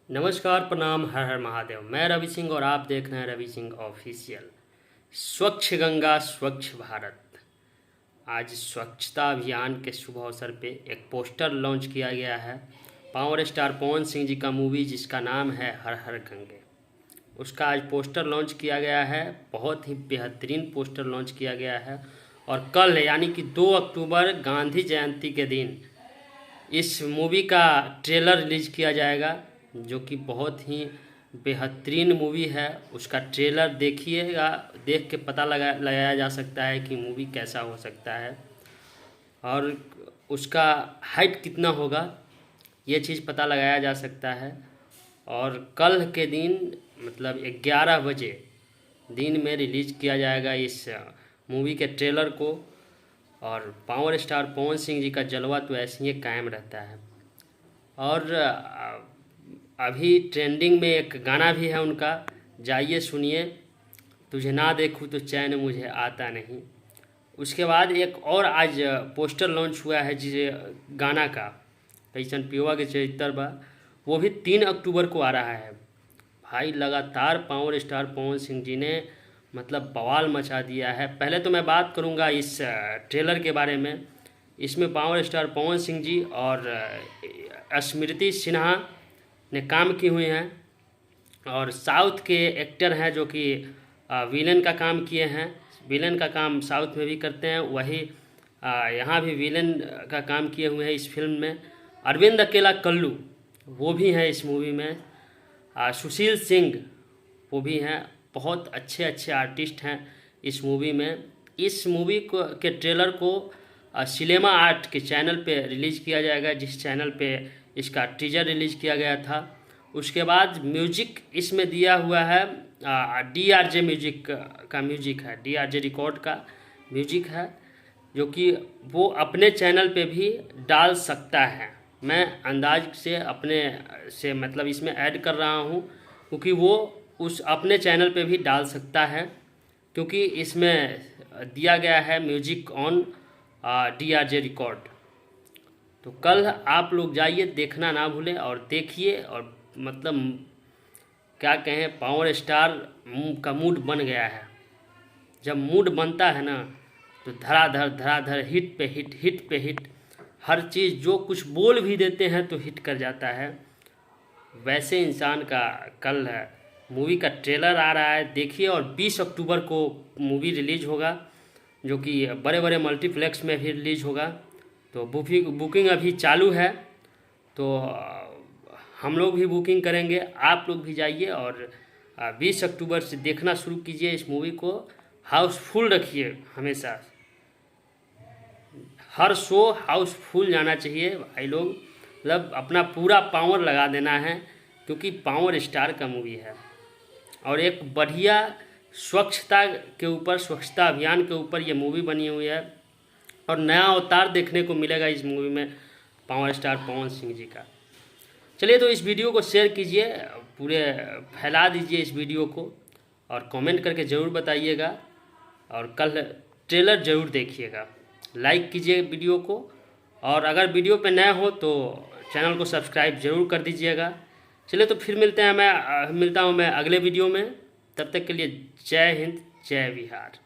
नमस्कार, प्रणाम, हर हर महादेव। मैं रवि सिंह और आप देख रहे हैं रवि सिंह ऑफिशियल। स्वच्छ गंगा स्वच्छ भारत। आज स्वच्छता अभियान के शुभ अवसर पे एक पोस्टर लॉन्च किया गया है। पावर स्टार पवन सिंह जी का मूवी जिसका नाम है हर हर गंगे, उसका आज पोस्टर लॉन्च किया गया है। बहुत ही बेहतरीन पोस्टर लॉन्च किया गया है। और कल यानी कि 2 अक्टूबर गांधी जयंती के दिन इस मूवी का ट्रेलर रिलीज किया जाएगा, जो कि बहुत ही बेहतरीन मूवी है। उसका ट्रेलर देखिएगा, देख के पता लगाया जा सकता है कि मूवी कैसा हो सकता है और उसका हाइट कितना होगा, ये चीज़ पता लगाया जा सकता है। और कल के दिन मतलब 11 बजे दिन में रिलीज किया जाएगा इस मूवी के ट्रेलर को। और पावर स्टार पवन सिंह जी का जलवा तो ऐसे ही कायम रहता है। और अभी ट्रेंडिंग में एक गाना भी है उनका, जाइए सुनिए, तुझे ना देखूँ तो चैन मुझे आता नहीं। उसके बाद एक और आज पोस्टर लॉन्च हुआ है जिस गाना का, कैसन पियुआ के चरित्र बा, वो भी 3 अक्टूबर को आ रहा है। भाई लगातार पावर स्टार पवन सिंह जी ने मतलब बवाल मचा दिया है। पहले तो मैं बात करूंगा इस ट्रेलर के बारे में। इसमें पावर स्टार पवन सिंह जी और स्मृति सिन्हा ने काम की हुई हैं। और साउथ के एक्टर हैं जो कि विलन का काम किए हैं। विलन का काम साउथ में भी करते हैं, वही यहाँ भी विलन का काम किए हुए हैं इस फिल्म में। अरविंद अकेला कल्लू वो भी हैं इस मूवी में। सुशील सिंह वो भी हैं। बहुत अच्छे अच्छे आर्टिस्ट हैं इस मूवी में। इस मूवी को के ट्रेलर को सिनेमा आर्ट के चैनल पे रिलीज़ किया जाएगा, जिस चैनल पे इसका टीजर रिलीज़ किया गया था। उसके बाद म्यूजिक इसमें दिया हुआ है DRJ म्यूजिक का म्यूजिक है, DRJ रिकॉर्ड का म्यूजिक है, जो कि वो अपने चैनल पे भी डाल सकता है। मैं अंदाज से अपने से मतलब इसमें ऐड कर रहा हूँ, क्योंकि वो उस अपने चैनल पे भी डाल सकता है, क्योंकि इसमें दिया गया है म्यूजिक ऑन DRJ रिकॉर्ड। तो कल आप लोग जाइए, देखना ना भूलें और देखिए। और मतलब क्या कहें, पावर स्टार का मूड बन गया है। जब मूड बनता है ना तो धड़ाधड़ हिट पे हिट, हिट पे हिट, हर चीज़ जो कुछ बोल भी देते हैं तो हिट कर जाता है। वैसे इंसान का कल है मूवी का ट्रेलर आ रहा है, देखिए। और 20 अक्टूबर को मूवी रिलीज होगा, जो कि बड़े बड़े मल्टीप्लेक्स में भी रिलीज होगा। तो बुकिंग अभी चालू है, तो हम लोग भी बुकिंग करेंगे, आप लोग भी जाइए और 20 अक्टूबर से देखना शुरू कीजिए इस मूवी को। हाउसफुल रखिए हमेशा, हर शो हाउसफुल जाना चाहिए भाई लोग। मतलब अपना पूरा पावर लगा देना है, क्योंकि पावर स्टार का मूवी है। और एक बढ़िया स्वच्छता के ऊपर, स्वच्छता अभियान के ऊपर ये मूवी बनी हुई है। और नया अवतार देखने को मिलेगा इस मूवी में पावर स्टार पवन सिंह जी का। चलिए, तो इस वीडियो को शेयर कीजिए, पूरे फैला दीजिए इस वीडियो को, और कमेंट करके ज़रूर बताइएगा। और कल ट्रेलर ज़रूर देखिएगा, लाइक कीजिए वीडियो को। और अगर वीडियो पे नए हो तो चैनल को सब्सक्राइब ज़रूर कर दीजिएगा। चलिए, तो फिर मिलता हूँ मैं अगले वीडियो में। तब तक के लिए जय हिंद, जय बिहार।